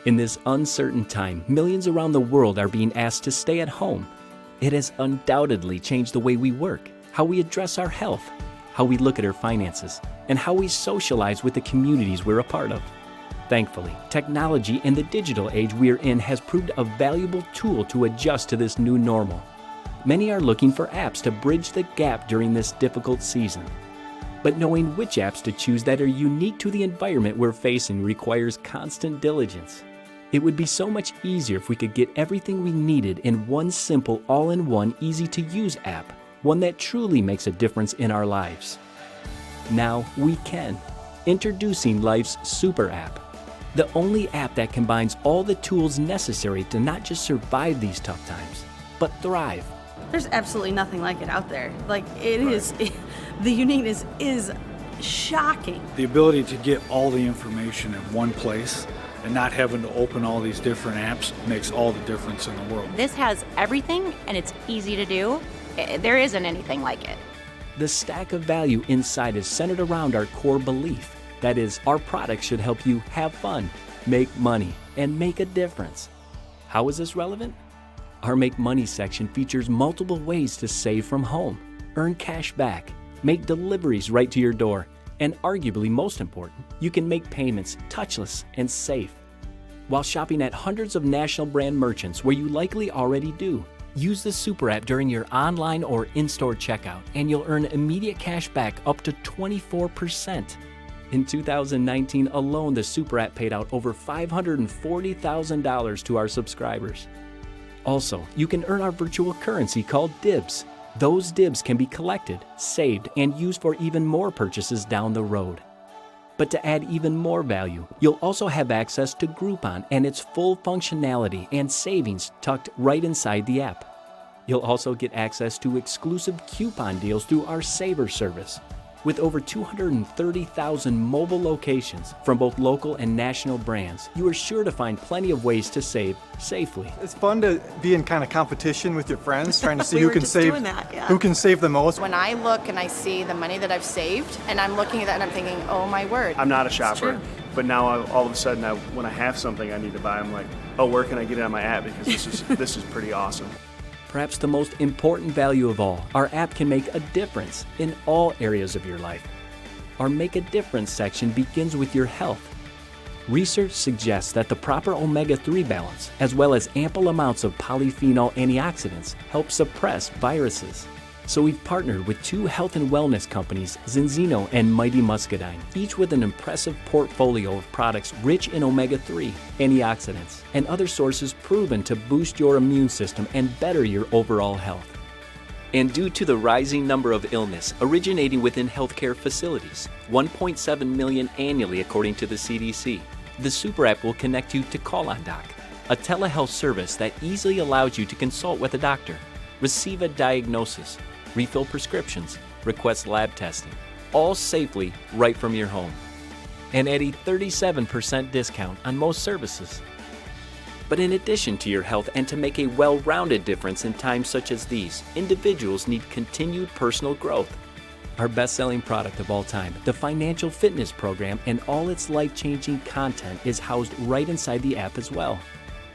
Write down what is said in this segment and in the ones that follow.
In this uncertain time, millions around the world are being asked to stay at home. It has undoubtedly changed the way we work, how we address our health, how we look at our finances, and how we socialize with the communities we're a part of. Thankfully, technology and the digital age we're in has proved a valuable tool to adjust to this new normal. Many are looking for apps to bridge the gap during this difficult season. But knowing which apps to choose that are unique to the environment we're facing requires constant diligence. It would be so much easier if we could get everything we needed in one simple, all-in-one, easy-to-use app, one that truly makes a difference in our lives. Now we can. Introducing Life's Super App, the only app that combines all the tools necessary to not just survive these tough times, but thrive. There's absolutely nothing like it out there. The uniqueness is shocking. The ability to get all the information in one place and not having to open all these different apps makes all the difference in the world. This has everything and it's easy to do. There isn't anything like it. The stack of value inside is centered around our core belief. That is, our products should help you have fun, make money, and make a difference. How is this relevant? Our Make Money section features multiple ways to save from home, earn cash back, make deliveries right to your door, and arguably most important, you can make payments touchless and safe. While shopping at hundreds of national brand merchants where you likely already do, use the Super App during your online or in-store checkout and you'll earn immediate cash back up to 24%. In 2019 alone, the Super App paid out over $540,000 to our subscribers. Also, you can earn our virtual currency called Dibs. Those dibs can be collected, saved, and used for even more purchases down the road. But to add even more value, you'll also have access to Groupon and its full functionality and savings tucked right inside the app. You'll also get access to exclusive coupon deals through our Saver service. With over 230,000 mobile locations from both local and national brands, you are sure to find plenty of ways to save safely. It's fun to be in kind of competition with your friends, trying to see We who were can just save doing that, yeah. who can save the most. When I look and I see the money that I've saved, and I'm looking at that and I'm thinking, oh my word. I'm not a shopper, but now all of a sudden, when I have something I need to buy, I'm like, oh, where can I get it on my app? Because this is pretty awesome. Perhaps the most important value of all, our app can make a difference in all areas of your life. Our Make a Difference section begins with your health. Research suggests that the proper omega-3 balance, as well as ample amounts of polyphenol antioxidants, help suppress viruses. So we've partnered with two health and wellness companies, Zinzino and Mighty Muscadine, each with an impressive portfolio of products rich in omega-3, antioxidants, and other sources proven to boost your immune system and better your overall health. And due to the rising number of illness originating within healthcare facilities, 1.7 million annually according to the CDC, the Super App will connect you to Call on Doc, a telehealth service that easily allows you to consult with a doctor, receive a diagnosis, refill prescriptions, request lab testing, all safely right from your home. And at a 37% discount on most services. But in addition to your health and to make a well-rounded difference in times such as these, individuals need continued personal growth. Our best-selling product of all time, the Financial Fitness Program, and all its life-changing content is housed right inside the app as well.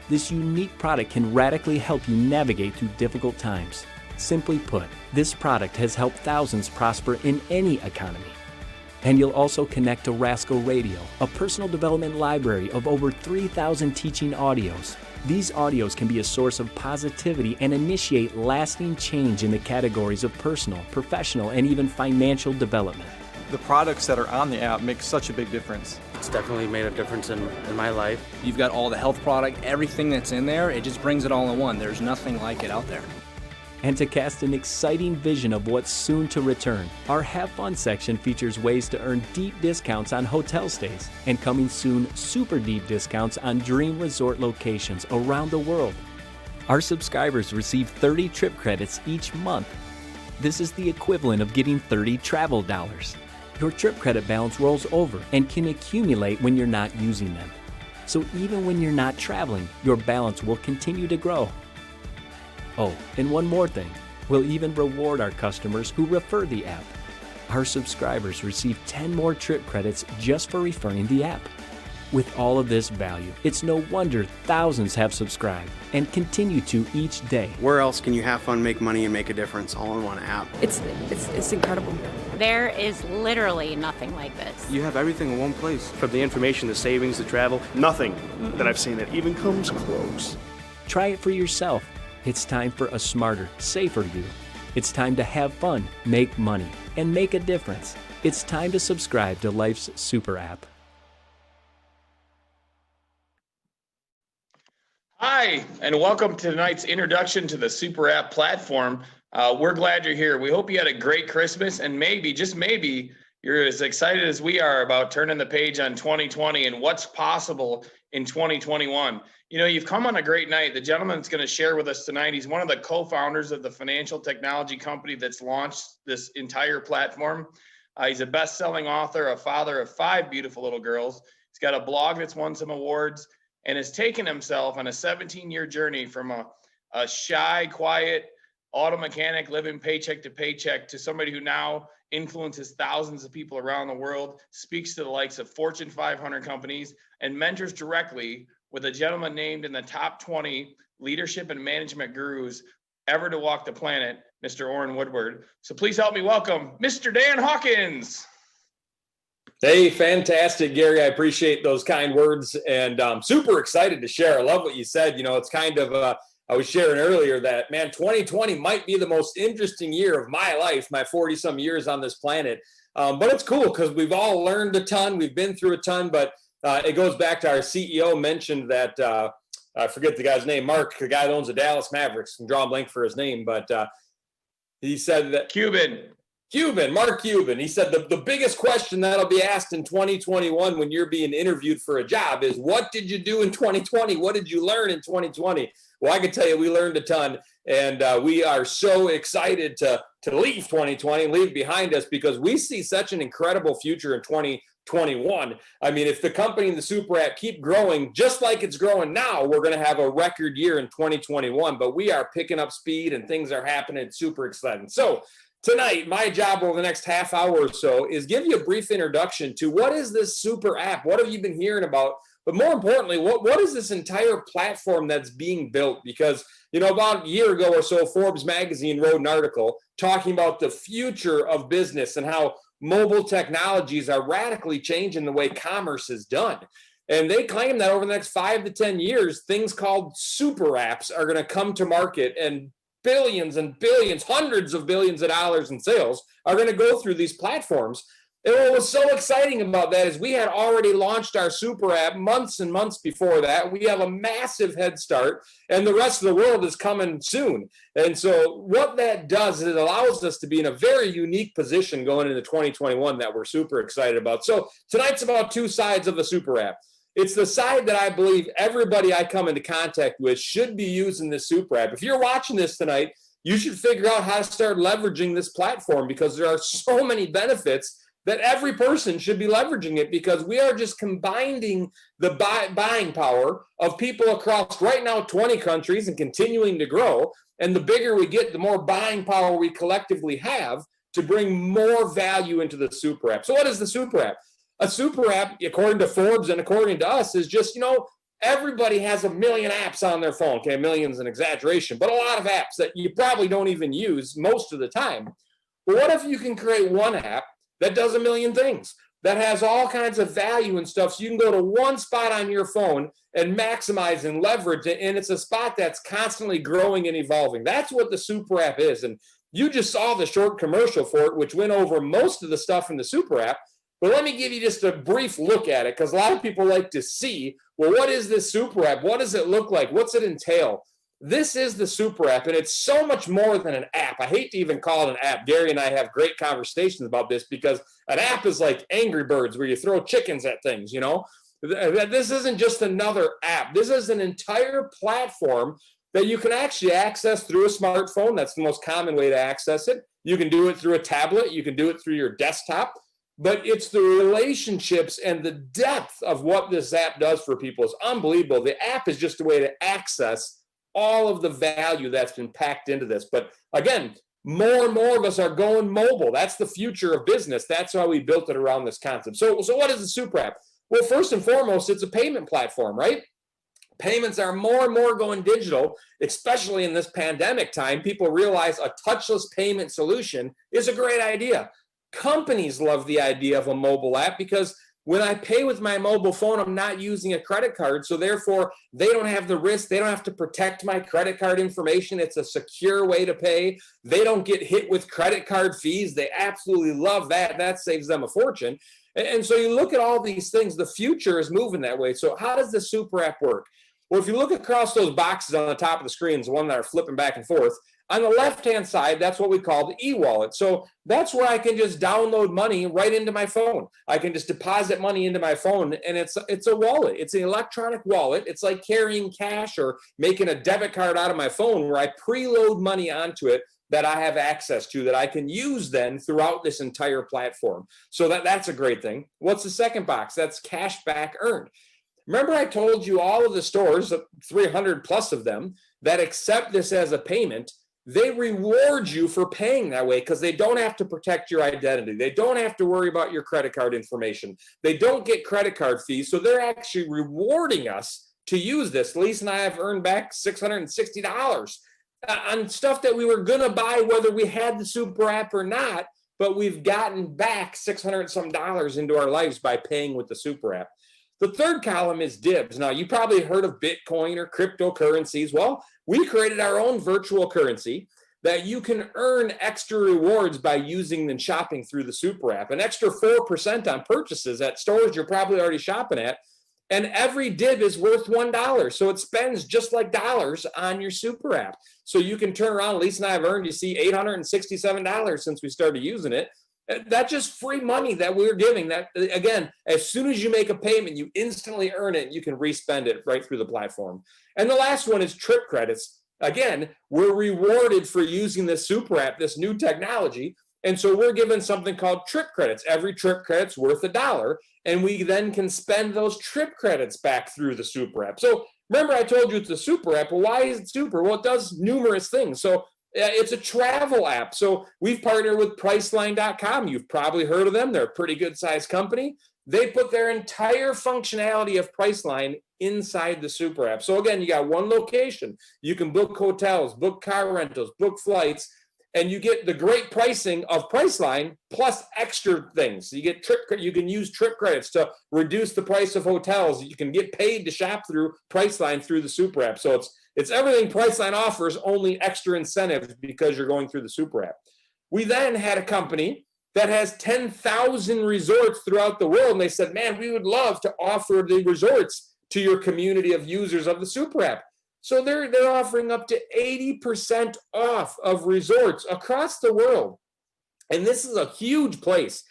This unique product can radically help you navigate through difficult times. Simply put, this product has helped thousands prosper in any economy. And you'll also connect to Rascal Radio, a personal development library of over 3,000 teaching audios. These audios can be a source of positivity and initiate lasting change in the categories of personal, professional, and even financial development. The products that are on the app make such a big difference. It's definitely made a difference in my life. You've got all the health product, everything that's in there, it just brings it all in one. There's nothing like it out there. And to cast an exciting vision of what's soon to return, our Have Fun section features ways to earn deep discounts on hotel stays, and coming soon, super deep discounts on dream resort locations around the world. Our subscribers receive 30 trip credits each month. This is the equivalent of getting 30 travel dollars. Your trip credit balance rolls over and can accumulate when you're not using them. So even when you're not traveling, your balance will continue to grow. Oh, and one more thing. We'll even reward our customers who refer the app. Our subscribers receive 10 more trip credits just for referring the app. With all of this value, it's no wonder thousands have subscribed and continue to each day. Where else can you have fun, make money, and make a difference all in one app? It's incredible. There is literally nothing like this. You have everything in one place. From the information, the savings, the travel, nothing that I've seen that even comes close. Try it for yourself. It's time for a smarter, safer you. It's time to have fun, make money, and make a difference. It's time to subscribe to Life's Super App. Hi, and welcome to tonight's introduction to the Super App platform. We're glad you're here. We hope you had a great Christmas, and maybe, just maybe, you're as excited as we are about turning the page on 2020 and what's possible in 2021. You know, you've come on a great night. The gentleman that's going to share with us tonight, he's one of the co-founders of the financial technology company that's launched this entire platform. He's a best-selling author, a father of 5 beautiful little girls. He's got a blog that's won some awards, and has taken himself on a 17-year journey from a shy, quiet auto mechanic living paycheck to paycheck to somebody who now influences thousands of people around the world, speaks to the likes of Fortune 500 companies, and mentors directly with a gentleman named in the top 20 leadership and management gurus ever to walk the planet, Mr. Orrin Woodward. So please help me welcome Mr. Dan Hawkins. Hey, fantastic, Gary. I appreciate those kind words, and I'm super excited to share. I love what you said. You know, it's kind of, I was sharing earlier that, man, 2020 might be the most interesting year of my life, my 40-some years on this planet. But it's cool because we've all learned a ton. We've been through a ton, but it goes back to our CEO mentioned that, I forget the guy's name, Mark, the guy that owns the Dallas Mavericks. I'm drawing a blank for his name, but he said that Mark Cuban. He said the biggest question that'll be asked in 2021 when you're being interviewed for a job is, what did you do in 2020? What did you learn in 2020? Well, I can tell you we learned a ton, and we are so excited to leave 2020 and leave behind us because we see such an incredible future in 2021. I mean, if the company and the Super App keep growing just like it's growing now, we're going to have a record year in 2021, but we are picking up speed and things are happening. It's super exciting. So tonight, my job over the next half hour or so is give you a brief introduction to what is this Super App? What have you been hearing about? But more importantly, what is this entire platform that's being built? Because, you know, about a year ago or so, Forbes magazine wrote an article talking about the future of business and how mobile technologies are radically changing the way commerce is done. And they claim that over the next 5 to 10 years, things called super apps are going to come to market, and billions and billions, hundreds of billions of dollars in sales are going to go through these platforms. And what was so exciting about that is we had already launched our Super App months and months before that. We have a massive head start, and the rest of the world is coming soon. And so what that does is it allows us to be in a very unique position going into 2021 that we're super excited about. So tonight's about 2 sides of the Super App. It's the side that I believe everybody I come into contact with should be using this Super App. If you're watching this tonight, you should figure out how to start leveraging this platform because there are so many benefits that every person should be leveraging it, because we are just combining the buying power of people across right now 20 countries and continuing to grow. And the bigger we get, the more buying power we collectively have to bring more value into the Super App. So what is the Super App? A Super App, according to Forbes and according to us, is just, you know, everybody has a million apps on their phone. Okay, million's an exaggeration, but a lot of apps that you probably don't even use most of the time. But what if you can create one app that does a million things, that has all kinds of value and stuff, so you can go to one spot on your phone and maximize and leverage it, and it's a spot that's constantly growing and evolving. That's what the Super App is, and you just saw the short commercial for it, which went over most of the stuff in the Super App. But let me give you just a brief look at it, because a lot of people like to see, well, what is this Super App? What does it look like? What's it entail? This is the Super App, and it's so much more than an app. I hate to even call it an app. Gary and I have great conversations about this because an app is like Angry Birds where you throw chickens at things, you know? This isn't just another app. This is an entire platform that you can actually access through a smartphone. That's the most common way to access it. You can do it through a tablet. You can do it through your desktop. But it's the relationships and the depth of what this app does for people is unbelievable. The app is just a way to access all of the value that's been packed into this. But again, more and more of us are going mobile. That's the future of business. That's why we built it around this concept. So what is the Super App? Well, first and foremost, it's a payment platform, right? Payments are more and more going digital, especially in this pandemic time. People realize a touchless payment solution is a great idea. Companies love the idea of a mobile app because when I pay with my mobile phone, I'm not using a credit card. So therefore, they don't have the risk. They don't have to protect my credit card information. It's a secure way to pay. They don't get hit with credit card fees. They absolutely love that. That saves them a fortune. And so you look at all these things, the future is moving that way. So how does the super app work? Well, if you look across those boxes on the top of the screens, the one that are flipping back and forth, on the left-hand side, that's what we call the e-wallet. So that's where I can just download money right into my phone. I can just deposit money into my phone, and it's a wallet. It's an electronic wallet. It's like carrying cash or making a debit card out of my phone where I preload money onto it that I have access to that I can use then throughout this entire platform. So that's a great thing. What's the second box? That's cash back earned. Remember I told you all of the stores, 300 plus of them, that accept this as a payment, they reward you for paying that way because they don't have to protect your identity. They don't have to worry about your credit card information. They don't get credit card fees. So they're actually rewarding us to use this. Lisa and I have earned back $660 on stuff that we were going to buy whether we had the super app or not, but we've gotten back $600 some into our lives by paying with the super app. The third column is dibs. Now, you probably heard of Bitcoin or cryptocurrencies. Well, we created our own virtual currency that you can earn extra rewards by using and shopping through the super app. An extra 4% on purchases at stores you're probably already shopping at. And every dib is worth $1. So it spends just like dollars on your super app. So you can turn around. Lisa and I have earned, you see, $867 since we started using it. That's just free money that we're giving. That, again, as soon as you make a payment, you instantly earn it. You can respend it right through the platform. And the last one is trip credits. Again, we're rewarded for using this super app, this new technology. And so we're given something called trip credits. Every trip credit's worth $1. And we then can spend those trip credits back through the super app. So remember I told you it's a super app. Well, why is it super? Well, it does numerous things. So it's a travel app. So we've partnered with Priceline.com. You've probably heard of them. They're a pretty good sized company. They put their entire functionality of Priceline inside the super app. So again, you got one location. You can book hotels, book car rentals, book flights, and you get the great pricing of Priceline plus extra things. You get you can use trip credits to reduce the price of hotels. You can get paid to shop through Priceline through the super app. So it's everything Priceline offers, only extra incentives because you're going through the super app. We then had a company that has 10,000 resorts throughout the world. And they said, man, we would love to offer the resorts to your community of users of the super app. So they're offering up to 80% off of resorts across the world. And this is a huge place.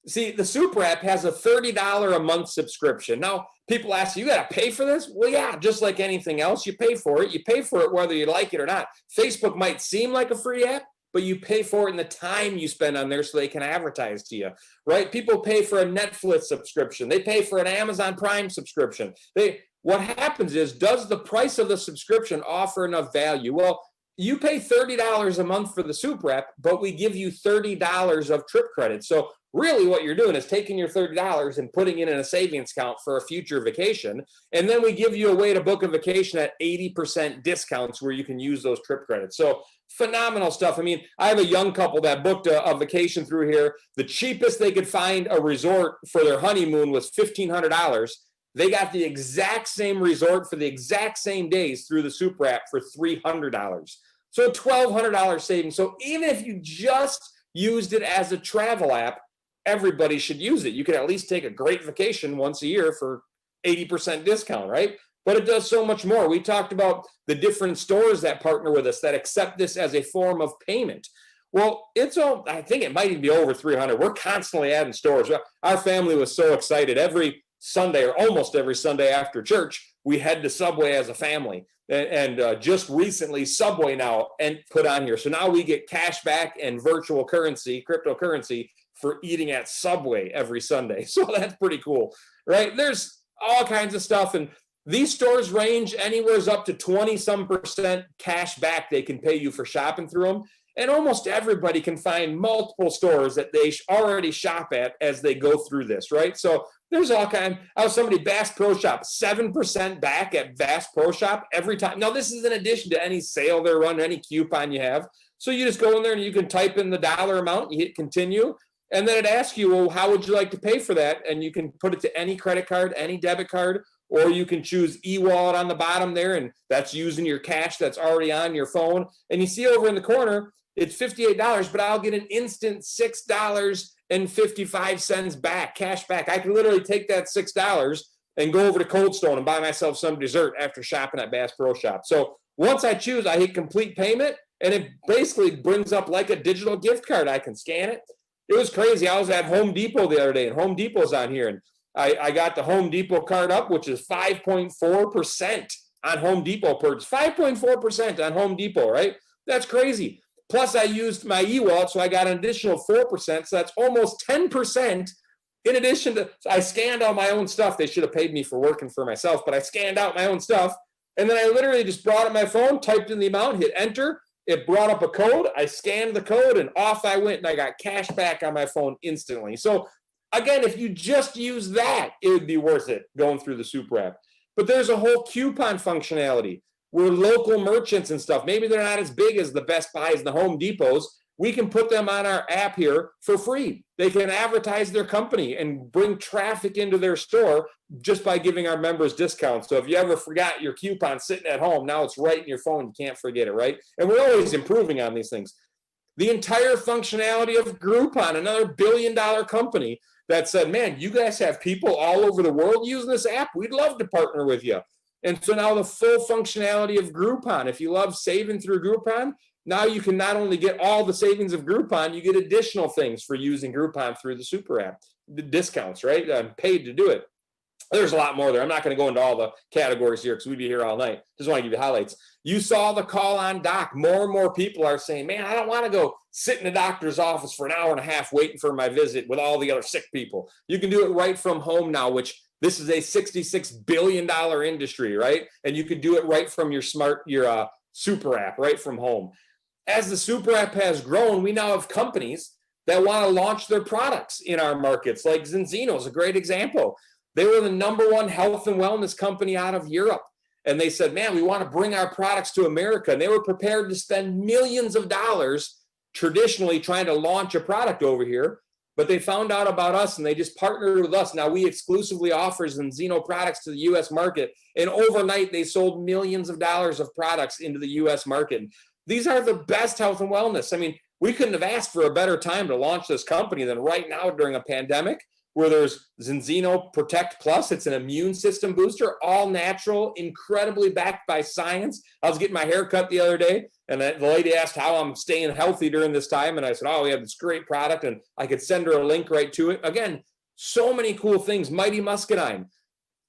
See, the super app has a $30 a month subscription. Now, people ask, you got to pay for this? Well, yeah, just like anything else, you pay for it. You pay for it whether you like it or not. Facebook might seem like a free app, but you pay for it in the time you spend on there so they can advertise to you, right? People pay for a Netflix subscription. They pay for an Amazon Prime subscription. What happens is, does the price of the subscription offer enough value? Well, you pay $30 a month for the super app, but we give you $30 of trip credits. So really what you're doing is taking your $30 and putting it in a savings account for a future vacation. And then we give you a way to book a vacation at 80% discounts where you can use those trip credits. So phenomenal stuff. I mean, I have a young couple that booked a vacation through here. The cheapest they could find a resort for their honeymoon was $1,500. They got the exact same resort for the exact same days through the super app for $300. So $1,200 savings. So even if you just used it as a travel app, everybody should use it. You can at least take a great vacation once a year for 80% discount, right? But it does so much more. We talked about the different stores that partner with us that accept this as a form of payment. Well, I think it might even be over 300. We're constantly adding stores. Our family was so excited. Every Sunday or almost every Sunday after church, we head to Subway as a family. And just recently, Subway now and put on here. So now we get cash back and virtual currency, cryptocurrency for eating at Subway every Sunday. So that's pretty cool, right? There's all kinds of stuff. And these stores range anywhere up to 20-some% cash back they can pay you for shopping through them. And almost everybody can find multiple stores that they already shop at as they go through this, right? So there's all kind. I was somebody, Bass Pro Shop, 7% back at Bass Pro Shop every time. Now, this is in addition to any sale they're running, any coupon you have. So you just go in there and you can type in the dollar amount, you hit continue, and then it asks you, well, how would you like to pay for that? And you can put it to any credit card, any debit card, or you can choose e-wallet on the bottom there, and that's using your cash that's already on your phone. And you see over in the corner, it's $58, but I'll get an instant $6.55 back, cash back. I can literally take that $6 and go over to Cold Stone and buy myself some dessert after shopping at Bass Pro Shop. So once I choose, I hit complete payment, and it basically brings up like a digital gift card. I can scan it. It was crazy. I was at Home Depot the other day, and Home Depot's on here, and I got the Home Depot card up, which is 5.4% on Home Depot purchase. 5.4% on Home Depot, right? That's crazy. Plus, I used my e-wallet, so I got an additional 4%. So that's almost 10%. In addition to, I scanned all my own stuff. They should have paid me for working for myself, but I scanned out my own stuff. And then I literally just brought up my phone, typed in the amount, hit enter. It brought up a code. I scanned the code, and off I went, and I got cash back on my phone instantly. So again, if you just use that, it would be worth it going through the Super App. But there's a whole coupon functionality. We're local merchants and stuff. Maybe they're not as big as the Best Buys and the Home Depots. We can put them on our app here for free. They can advertise their company and bring traffic into their store just by giving our members discounts. So if you ever forgot your coupon sitting at home, now it's right in your phone. You can't forget it, right? And we're always improving on these things. The entire functionality of Groupon, another billion-dollar company that said, man, you guys have people all over the world using this app. We'd love to partner with you. And so now the full functionality of Groupon, if you love saving through Groupon, now you can not only get all the savings of Groupon, you get additional things for using Groupon through the Super App, the discounts, right? I'm paid to do it. There's a lot more there. I'm not going to go into all the categories here because we'd be here all night. Just want to give you highlights. You saw the call on doc. More and more people are saying, man, I don't want to go sit in the doctor's office for an hour and a half waiting for my visit with all the other sick people. You can do it right from home now, which this is a $66 billion industry, right? And you can do it right from your Super App, right from home. As the Super App has grown, we now have companies that want to launch their products in our markets, like Zinzino is a great example. They were the #1 health and wellness company out of Europe. And they said, man, we want to bring our products to America. And they were prepared to spend millions of dollars traditionally trying to launch a product over here. But they found out about us and they just partnered with us. Now we exclusively offer Zinzino products to the U.S. market. And overnight, they sold millions of dollars of products into the U.S. market. These are the best health and wellness. I mean, we couldn't have asked for a better time to launch this company than right now during a pandemic, where there's Zinzino Protect Plus. It's an immune system booster, all natural, incredibly backed by science. I was getting my hair cut the other day, and the lady asked how I'm staying healthy during this time. And I said, oh, we have this great product, and I could send her a link right to it. Again, so many cool things. Mighty Muscadine.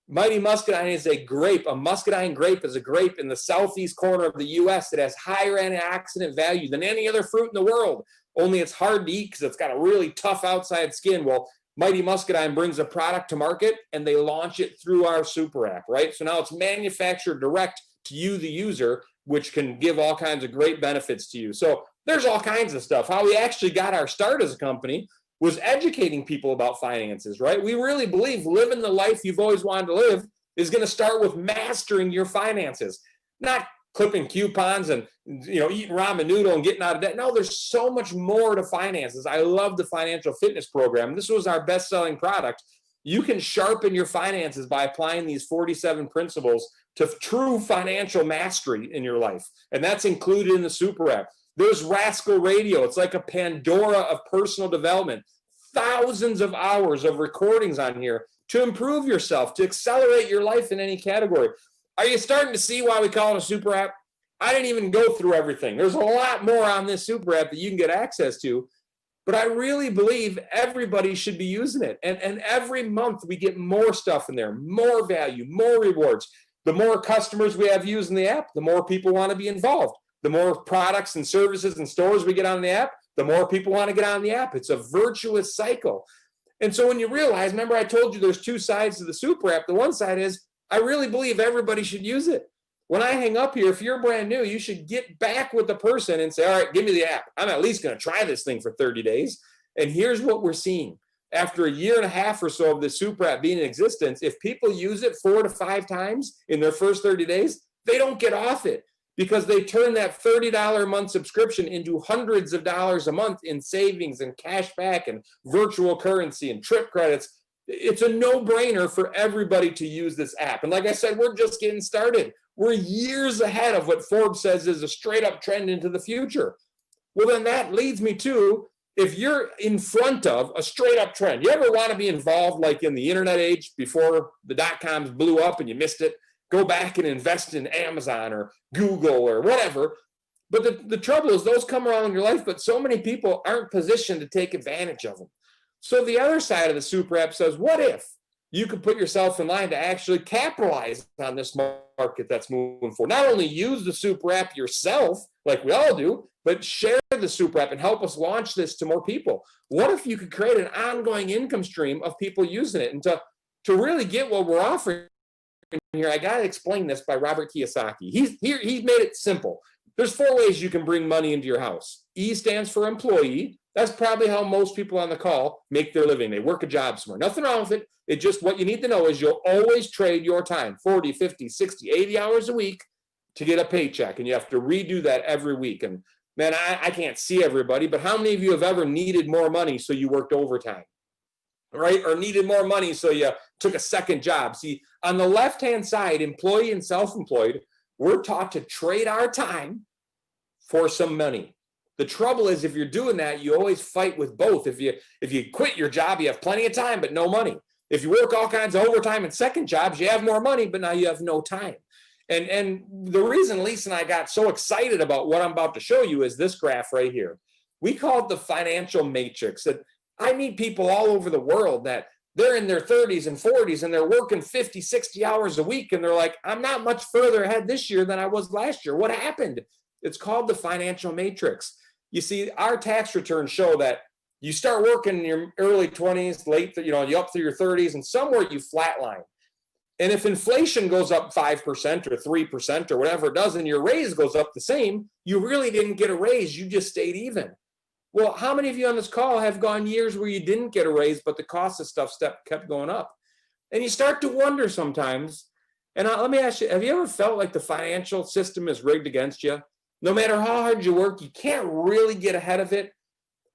Mighty Muscadine is a grape. A muscadine grape is a grape in the southeast corner of the U.S. that has higher antioxidant value than any other fruit in the world. Only it's hard to eat because it's got a really tough outside skin. Well, Mighty Muscadine brings a product to market and they launch it through our Super App, right? So now it's manufactured direct to you, the user, which can give all kinds of great benefits to you. So there's all kinds of stuff. How we actually got our start as a company was educating people about finances, right? We really believe living the life you've always wanted to live is going to start with mastering your finances, not clipping coupons and eating ramen noodle and getting out of debt. No, there's so much more to finances. I love the financial fitness program. This was our best-selling product. You can sharpen your finances by applying these 47 principles to true financial mastery in your life. And that's included in the Super App. There's Rascal Radio. It's like a Pandora of personal development. Thousands of hours of recordings on here to improve yourself, to accelerate your life in any category. Are you starting to see why we call it a Super App? I didn't even go through everything. There's a lot more on this Super App that you can get access to, but I really believe everybody should be using it. And every month we get more stuff in there, more value, more rewards. The more customers we have using the app, the more people want to be involved. The more products and services and stores we get on the app, the more people want to get on the app. It's a virtuous cycle. And so when you realize, remember I told you there's two sides to the Super App. The one side is I really believe everybody should use it. When I hang up here, if you're brand new, you should get back with the person and say, all right, give me the app. I'm at least going to try this thing for 30 days. And here's what we're seeing. After a year and a half or so of the super app being in existence, if people use it 4 to 5 times in their first 30 days, they don't get off it because they turn that $30 a month subscription into hundreds of dollars a month in savings and cash back and virtual currency and trip credits. It's a no-brainer for everybody to use this app. And like I said, we're just getting started. We're years ahead of what Forbes says is a straight up trend into the future. Well, then that leads me to, if you're in front of a straight up trend, you ever want to be involved like in the internet age before the dot-coms blew up and you missed it? Go back and invest in Amazon or Google or whatever. But the trouble is those come around in your life, but so many people aren't positioned to take advantage of them. So the other side of the super app says, what if you could put yourself in line to actually capitalize on this market that's moving forward? Not only use the super app yourself, like we all do, but share the super app and help us launch this to more people. What if you could create an ongoing income stream of people using it? And to really get what we're offering here, I got to explain this by Robert Kiyosaki. He's made it simple. There's 4 ways you can bring money into your house. E stands for employee. That's probably how most people on the call make their living. They work a job somewhere. Nothing wrong with it. It just, what you need to know is you'll always trade your time, 40, 50, 60, 80 hours a week to get a paycheck. And you have to redo that every week. And man, I can't see everybody, but how many of you have ever needed more money so you worked overtime, right? Or needed more money so you took a second job? See, on the left-hand side, employee and self-employed, we're taught to trade our time for some money. The trouble is, if you're doing that, you always fight with both. If you quit your job, you have plenty of time, but no money. If you work all kinds of overtime and second jobs, you have more money, but now you have no time. And the reason Lisa and I got so excited about what I'm about to show you is this graph right here. We call it the financial matrix. That I meet people all over the world that they're in their 30s and 40s and they're working 50, 60 hours a week. And they're like, I'm not much further ahead this year than I was last year. What happened? It's called the financial matrix. You see, our tax returns show that you start working in your early 20s, you up through your 30s, and somewhere you flatline. And if inflation goes up 5% or 3% or whatever it does, and your raise goes up the same, you really didn't get a raise. You just stayed even. Well, how many of you on this call have gone years where you didn't get a raise, but the cost of stuff kept going up? And you start to wonder sometimes, and let me ask you, have you ever felt like the financial system is rigged against you? No matter how hard you work, you can't really get ahead of it.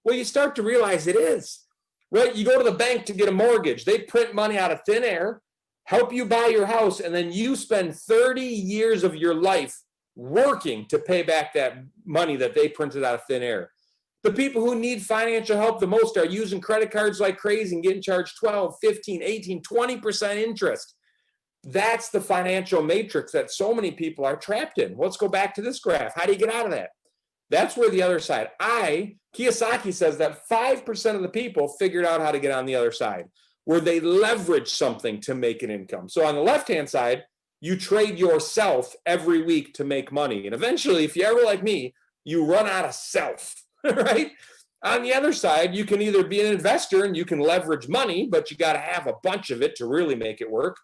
Well, you start to realize it is, right? You go to the bank to get a mortgage. They print money out of thin air, help you buy your house, and then you spend 30 years of your life working to pay back that money that they printed out of thin air. The people who need financial help the most are using credit cards like crazy and getting charged 12, 15, 18, 20% interest. That's the financial matrix that so many people are trapped in. Let's go back to this graph. How do you get out of that? That's where the other side. Kiyosaki says that 5% of the people figured out how to get on the other side, where they leverage something to make an income. So on the left-hand side, you trade yourself every week to make money. And eventually, if you're ever like me, you run out of self, right? On the other side, you can either be an investor and you can leverage money, but you got to have a bunch of it to really make it work.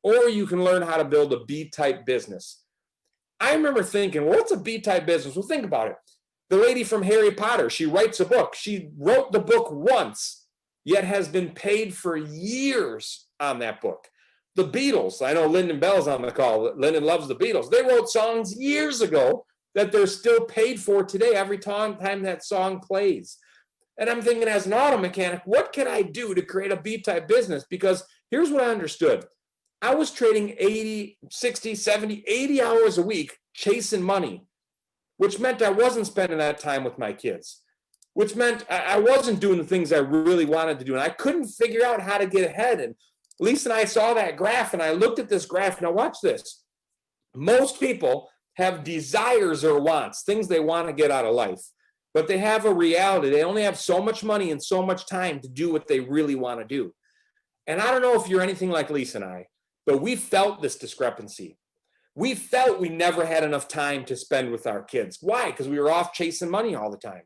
Or you can learn how to build a B-type business. I remember thinking, well, what's a B-type business? Well, think about it. The lady from Harry Potter, she writes a book. She wrote the book once, yet has been paid for years on that book. The Beatles, I know Lyndon Bell's on the call. Lyndon loves the Beatles. They wrote songs years ago that they're still paid for today every time that song plays. And I'm thinking, as an auto mechanic, what can I do to create a B-type business? Because here's what I understood. I was trading 80, 60, 70, 80 hours a week chasing money, which meant I wasn't spending that time with my kids, which meant I wasn't doing the things I really wanted to do. And I couldn't figure out how to get ahead. And Lisa and I saw that graph, and I looked at this graph. Now watch this. Most people have desires or wants, things they want to get out of life, but they have a reality. They only have so much money and so much time to do what they really want to do. And I don't know if you're anything like Lisa and I, but we felt this discrepancy. We felt we never had enough time to spend with our kids. Why? Because we were off chasing money all the time.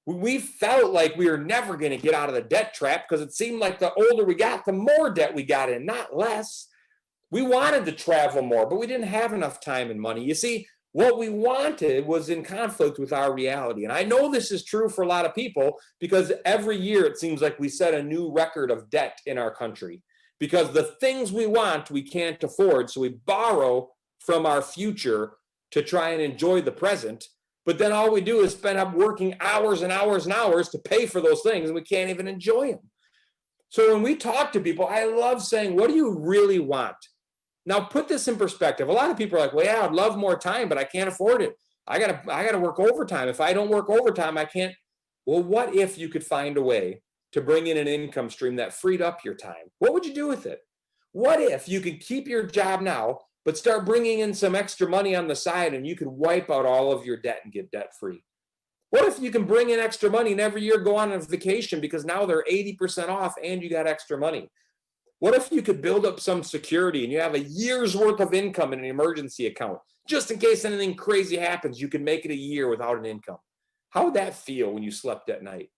We felt like we were never going to get out of the debt trap because it seemed like the older we got, the more debt we got in, not less. We wanted to travel more, but we didn't have enough time and money. You see, what we wanted was in conflict with our reality. And I know this is true for a lot of people because every year it seems like we set a new record of debt in our country because the things we want, we can't afford. So we borrow from our future to try and enjoy the present. But then all we do is spend up working hours and hours and hours to pay for those things, and we can't even enjoy them. So when we talk to people, I love saying, what do you really want? Now put this in perspective. A lot of people are like, well, yeah, I'd love more time, but I can't afford it. I gotta work overtime. If I don't work overtime, I can't. Well, what if you could find a way to bring in an income stream that freed up your time? What would you do with it? What if you could keep your job now, but start bringing in some extra money on the side and you could wipe out all of your debt and get debt free? What if you can bring in extra money and every year go on a vacation because now they're 80% off and you got extra money? What if you could build up some security and you have a year's worth of income in an emergency account? Just in case anything crazy happens, you can make it a year without an income. How would that feel when you slept at night?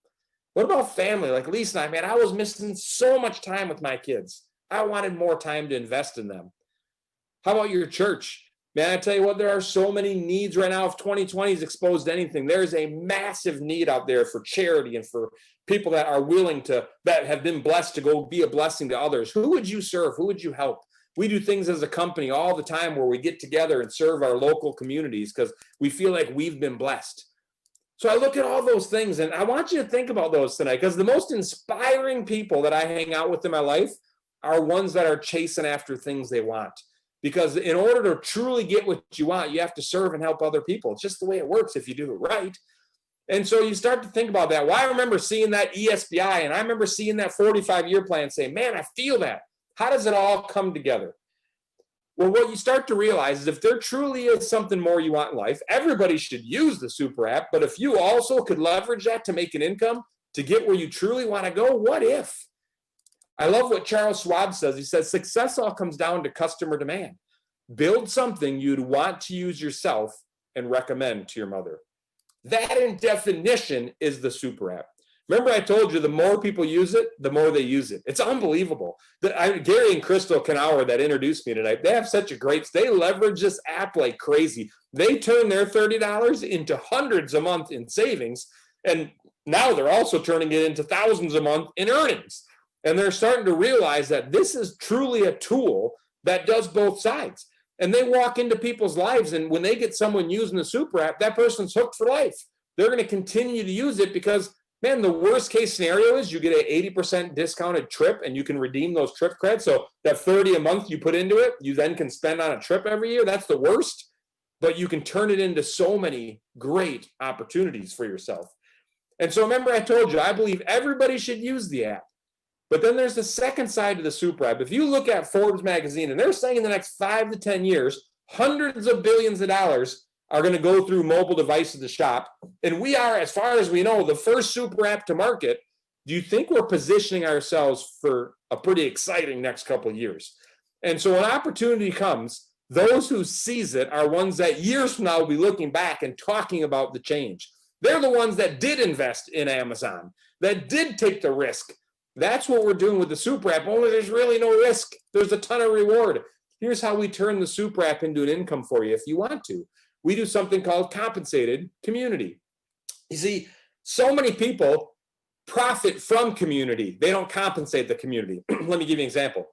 What about family? Like Lisa and I, man, I was missing so much time with my kids. I wanted more time to invest in them. How about your church? Man, I tell you what, there are so many needs right now. If 2020 is exposed to anything, there's a massive need out there for charity and for people that are willing to, that have been blessed to go be a blessing to others. Who would you serve? Who would you help? We do things as a company all the time where we get together and serve our local communities because we feel like we've been blessed. So I look at all those things and I want you to think about those tonight because the most inspiring people that I hang out with in my life are ones that are chasing after things they want. Because in order to truly get what you want, you have to serve and help other people. It's just the way it works if you do it right. And so you start to think about that. Well, I remember seeing that ESBI and I remember seeing that 45-year plan and saying, man, I feel that. How does it all come together? Well, what you start to realize is if there truly is something more you want in life, everybody should use the super app. But if you also could leverage that to make an income, to get where you truly want to go, what if? I love what Charles Schwab says. He says, success all comes down to customer demand. Build something you'd want to use yourself and recommend to your mother. That in definition is the super app. Remember I told you the more people use it, the more they use it. It's unbelievable. Gary and Crystal Knauer that introduced me tonight, they have such a great, they leverage this app like crazy. They turn their $30 into hundreds a month in savings. And now they're also turning it into thousands a month in earnings. And they're starting to realize that this is truly a tool that does both sides. And they walk into people's lives, and when they get someone using the super app, that person's hooked for life. They're going to continue to use it because, man, the worst case scenario is you get an 80% discounted trip and you can redeem those trip credits. So that $30 a month you put into it, you then can spend on a trip every year. That's the worst, but you can turn it into so many great opportunities for yourself. And so remember I told you, I believe everybody should use the app. But then there's the second side to the super app. If you look at Forbes magazine, and they're saying in the next 5 to 10 years, hundreds of billions of dollars are going to go through mobile devices to shop. And we are, as far as we know, the first super app to market. Do you think we're positioning ourselves for a pretty exciting next couple of years? And so when opportunity comes, those who seize it are ones that years from now will be looking back and talking about the change. They're the ones that did invest in Amazon, that did take the risk. That's what we're doing with the super app, only there's really no risk. There's a ton of reward. Here's how we turn the super app into an income for you if you want to. We do something called compensated community. You see, so many people profit from community. They don't compensate the community. Let me give you an example.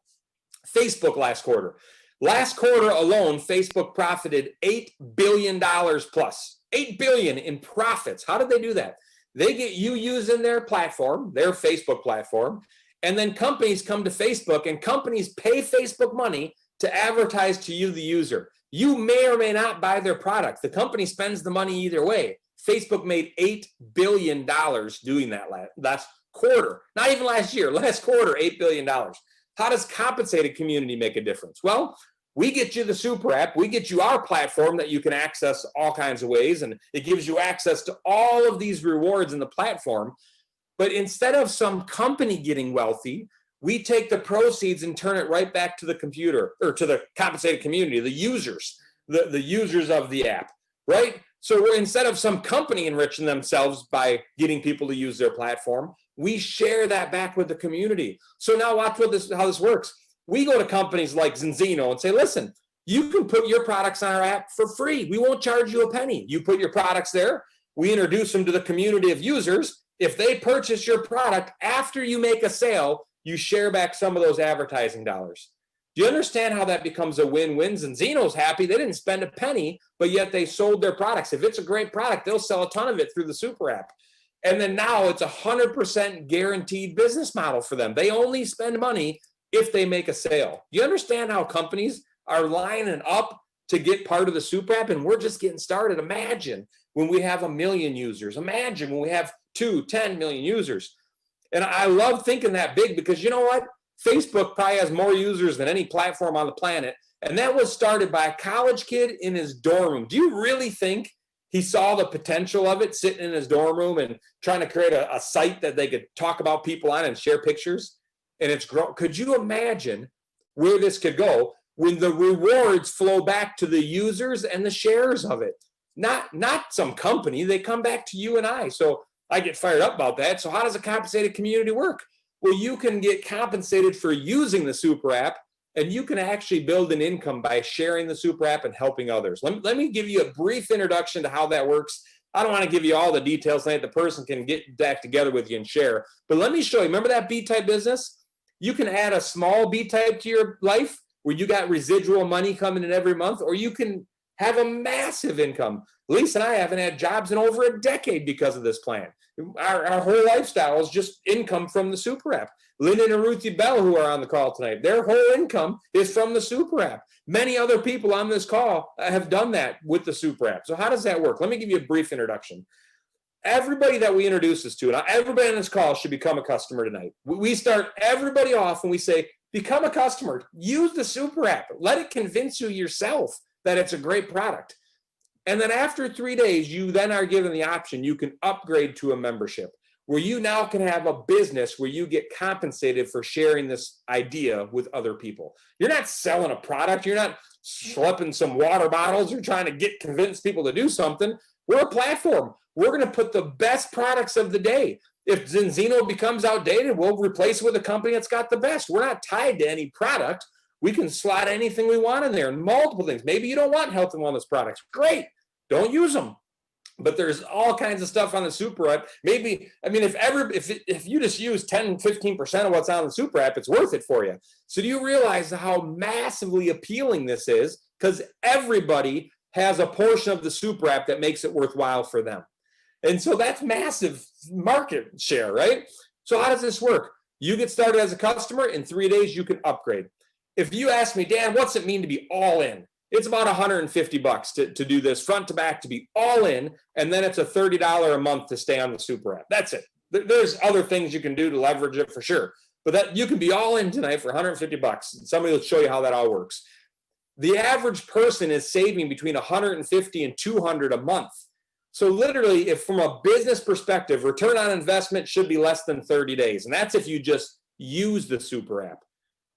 Facebook last quarter. Last quarter alone, Facebook profited $8 billion plus. $8 billion in profits. How did they do that? They get you using their platform, their Facebook platform, and then companies come to Facebook and companies pay Facebook money to advertise to you, the user. You may or may not buy their product. The company spends the money either way. Facebook made $8 billion doing that last quarter. Not even last year, last quarter, $8 billion. How does compensated community make a difference? Well, we get you the super app. We get you our platform that you can access all kinds of ways, and it gives you access to all of these rewards in the platform. But instead of some company getting wealthy, we take the proceeds and turn it right back to the computer or to the compensated community, the users, the users of the app, right? So we're, instead of some company enriching themselves by getting people to use their platform, we share that back with the community. So now watch how this works. We go to companies like Zinzino and say, listen, you can put your products on our app for free. We won't charge you a penny. You put your products there. We introduce them to the community of users. If they purchase your product after you make a sale, you share back some of those advertising dollars. Do you understand how that becomes a win-win? Zinzino's happy. They didn't spend a penny, but yet they sold their products. If it's a great product, they'll sell a ton of it through the super app. And then now it's 100% guaranteed business model for them. They only spend money if they make a sale. Do you understand how companies are lining up to get part of the super app? And we're just getting started. Imagine when we have 1 million users. Imagine when we have 10 million users. And I love thinking that big because you know what? Facebook probably has more users than any platform on the planet. And that was started by a college kid in his dorm room. Do you really think he saw the potential of it sitting in his dorm room and trying to create a site that they could talk about people on and share pictures? And it's grown. Could you imagine where this could go when the rewards flow back to the users and the shares of it? Not some company. They come back to you and I. So I get fired up about that. So how does a compensated community work? Well, you can get compensated for using the super app, and you can actually build an income by sharing the super app and helping others. Let me give you a brief introduction to how that works. I don't want to give you all the details tonight. The person can get back together with you and share. But let me show you. Remember that B-type business? You can add a small B-type to your life where you got residual money coming in every month, or you can have a massive income. Lisa and I haven't had jobs in over a decade because of this plan. Our whole lifestyle is just income from the super app. Lyndon and Ruthie Bell, who are on the call tonight, their whole income is from the super app. Many other people on this call have done that with the super app. So how does that work? Let me give you a brief introduction. Everybody that we introduce this to, and everybody on this call should become a customer tonight. We start everybody off and we say, become a customer. Use the super app. Let it convince you yourself that it's a great product. And then after 3 days, you then are given the option, you can upgrade to a membership where you now can have a business where you get compensated for sharing this idea with other people. You're not selling a product. You're not schlepping some water bottles or trying to convince people to do something. We're a platform. We're going to put the best products of the day. If Zinzino becomes outdated, we'll replace it with a company that's got the best. We're not tied to any product. We can slot anything we want in there and multiple things. Maybe you don't want health and wellness products. Great. Don't use them. But there's all kinds of stuff on the super app. Maybe, I mean, if you just use 10, 15% of what's on the super app, it's worth it for you. So do you realize how massively appealing this is? Because everybody has a portion of the super app that makes it worthwhile for them. And so that's massive market share, right? So how does this work? You get started as a customer. In 3 days, you can upgrade. If you ask me, Dan, what's it mean to be all in? It's about $150 to do this front to back, to be all in, and then it's a $30 a month to stay on the super app. That's it. There's other things you can do to leverage it for sure, but that you can be all in tonight for $150. Somebody will show you how that all works. The average person is saving between $150 and $200 a month. So literally, if from a business perspective, return on investment should be less than 30 days, and that's if you just use the super app.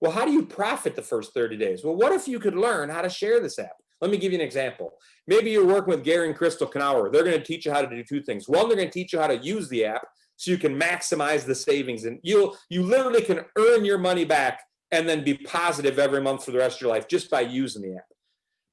Well, how do you profit the first 30 days? Well, what if you could learn how to share this app? Let me give you an example. Maybe you're working with Gary and Crystal Knauer. They're going to teach you how to do two things. One, they're going to teach you how to use the app so you can maximize the savings. And you literally can earn your money back and then be positive every month for the rest of your life just by using the app.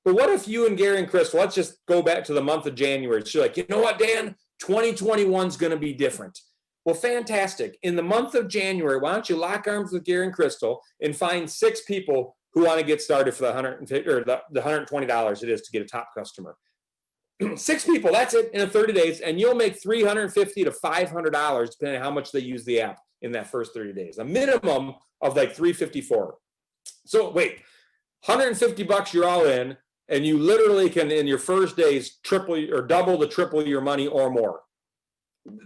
But what if you and Gary and Crystal, let's just go back to the month of January. So you're like, you know what, Dan? 2021 is going to be different. Well, fantastic. In the month of January, why don't you lock arms with Gary and Crystal and find 6 people who want to get started for the $120 it is to get a top customer. 6 people, that's it, in 30 days, and you'll make $350 to $500 depending on how much they use the app in that first 30 days. A minimum of like $354. So wait, $150 you're all in, and you literally can in your first days triple or double to triple your money or more.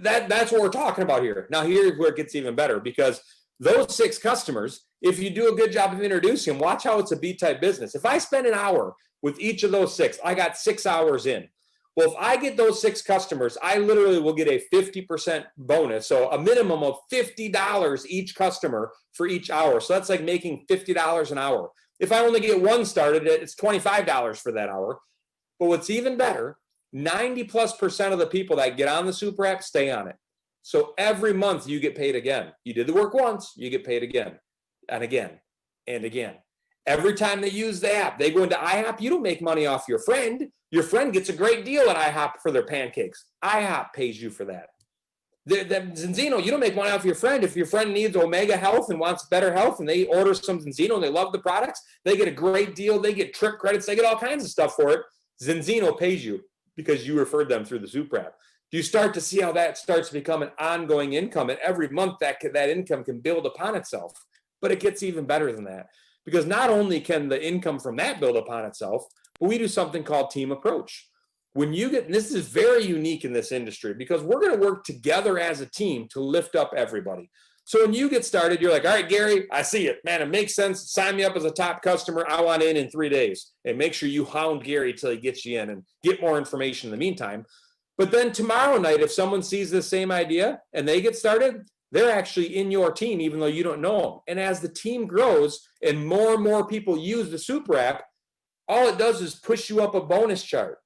That's what we're talking about here. Now, here's where it gets even better, because those 6 customers, if you do a good job of introducing them, watch how it's a B-type business. If I spend an hour with each of those 6, I got 6 hours in. Well, if I get those 6 customers, I literally will get a 50% bonus. So a minimum of $50 each customer for each hour. So that's like making $50 an hour. If I only get 1 started, it's $25 for that hour. But what's even better, 90+% of the people that get on the super app stay on it. So every month you get paid again. You did the work once, you get paid again and again and again. Every time they use the app, they go into IHOP. You don't make money off your friend. Your friend gets a great deal at IHOP for their pancakes. IHOP pays you for that. Zinzino, you don't make money off your friend. If your friend needs Omega Health and wants better health and they order some Zinzino and they love the products, they get a great deal. They get trip credits. They get all kinds of stuff for it. Zinzino pays you because you referred them through the Super app. You start to see how that starts to become an ongoing income, and every month that income can build upon itself. But it gets even better than that, because not only can the income from that build upon itself, but we do something called team approach. When you get, and this is very unique in this industry, because we're going to work together as a team to lift up everybody. So when you get started, you're like, all right, Gary, I see it. Man, it makes sense. Sign me up as a top customer. I want in 3 days. And make sure you hound Gary till he gets you in and get more information in the meantime. But then tomorrow night, if someone sees the same idea and they get started, they're actually in your team, even though you don't know them. And as the team grows and more people use the Super app, all it does is push you up a bonus chart.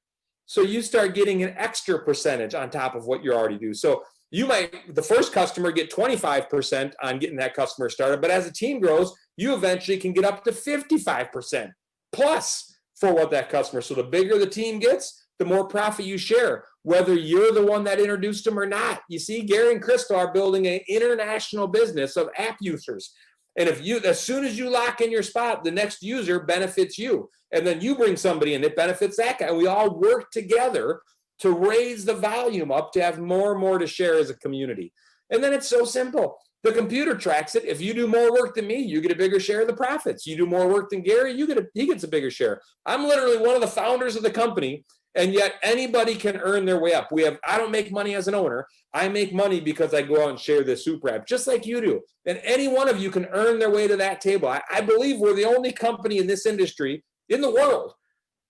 So you start getting an extra percentage on top of what you already do. So you might, the first customer, get 25% on getting that customer started. But as the team grows, you eventually can get up to 55% plus for what that customer. So the bigger the team gets, the more profit you share, whether you're the one that introduced them or not. You see, Gary and Crystal are building an international business of app users. And if you, as soon as you lock in your spot, the next user benefits you. And then you bring somebody in, it benefits that guy. And we all work together to raise the volume up to have more and more to share as a community. And then it's so simple. The computer tracks it. If you do more work than me, you get a bigger share of the profits. You do more work than Gary, he gets a bigger share. I'm literally one of the founders of the company. And yet anybody can earn their way up. I don't make money as an owner. I make money because I go out and share this Super app, just like you do. And any one of you can earn their way to that table. I believe we're the only company in this industry in the world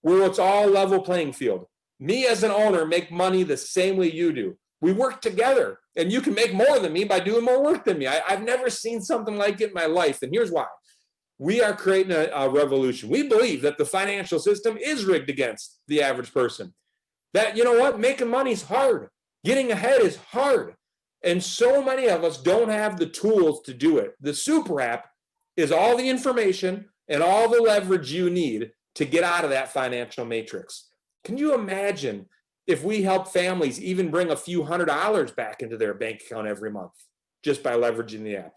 where it's all level playing field. Me as an owner make money the same way you do. We work together, and you can make more than me by doing more work than me. I've never seen something like it in my life, and here's why. We are creating a revolution. We believe that the financial system is rigged against the average person. That, you know what, making money is hard. Getting ahead is hard. And so many of us don't have the tools to do it. The Super app is all the information and all the leverage you need to get out of that financial matrix. Can you imagine if we help families even bring a few $100s back into their bank account every month just by leveraging the app?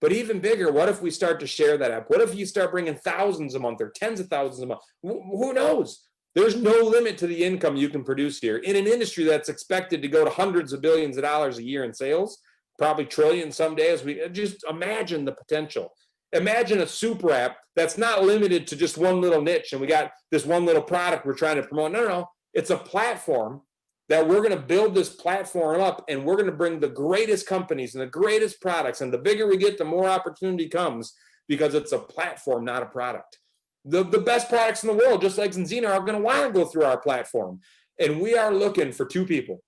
But even bigger, what if we start to share that app? What if you start bringing thousands a month or tens of thousands a month? Who knows? There's no limit to the income you can produce here in an industry that's expected to go to hundreds of billions of dollars a year in sales, probably trillions someday. As we just imagine the potential. Imagine a Super app that's not limited to just one little niche and we got this one little product we're trying to promote. No. It's a platform that we're going to build this platform up, and we're going to bring the greatest companies and the greatest products. And the bigger we get, the more opportunity comes, because it's a platform, not a product. The best products in the world, just like Zinzino, are going to want to go through our platform. And we are looking for two people: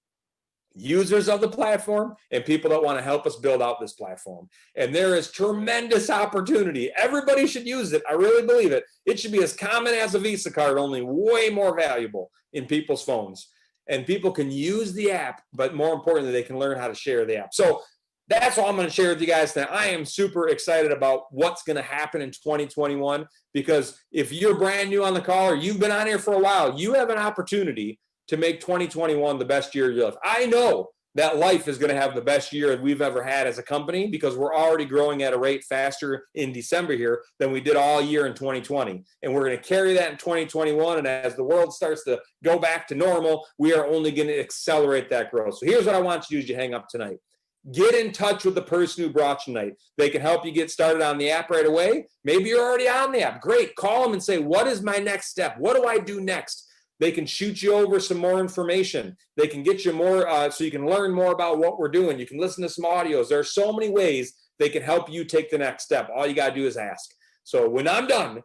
users of the platform and people that want to help us build out this platform. And there is tremendous opportunity. Everybody should use it. I really believe it. It should be as common as a Visa card, only way more valuable in people's phones. And people can use the app, but more importantly, they can learn how to share the app. So that's all I'm going to share with you guys tonight. I am super excited about what's going to happen in 2021, because if you're brand new on the call or you've been on here for a while, you have an opportunity to make 2021 the best year of your life. I know that life is going to have the best year we've ever had as a company, because we're already growing at a rate faster in December here than we did all year in 2020. And we're going to carry that in 2021. And as the world starts to go back to normal, we are only going to accelerate that growth. So here's what I want you to do as you hang up tonight. Get in touch with the person who brought you tonight. They can help you get started on the app right away. Maybe you're already on the app. Great. Call them and say, what is my next step? What do I do next? They can shoot you over some more information. They can get you more so you can learn more about what we're doing. You can listen to some audios. There are so many ways they can help you take the next step. All you got to do is ask. So when I'm done,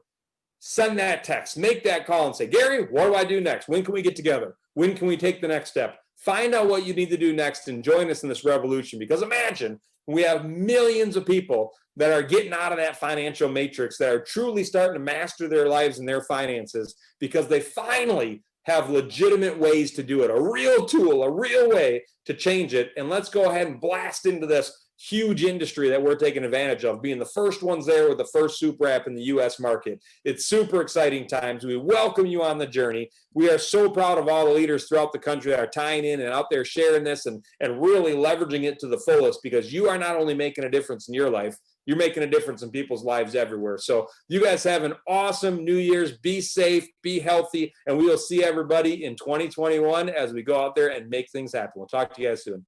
send that text, make that call and say, Gary, what do I do next? When can we get together? When can we take the next step? Find out what you need to do next and join us in this revolution, because imagine we have millions of people that are getting out of that financial matrix, that are truly starting to master their lives and their finances because they finally have legitimate ways to do it, a real tool, a real way to change it. And let's go ahead and blast into this huge industry that we're taking advantage of, being the first ones there with the first super app in the U.S. market. It's super exciting times. We welcome you on the journey. We are so proud of all the leaders throughout the country that are tying in and out there sharing this and really leveraging it to the fullest, because you are not only making a difference in your life, you're making a difference in people's lives everywhere. So you guys have an awesome New Year's. Be safe, be healthy, and we will see everybody in 2021 as we go out there and make things happen. We'll talk to you guys soon.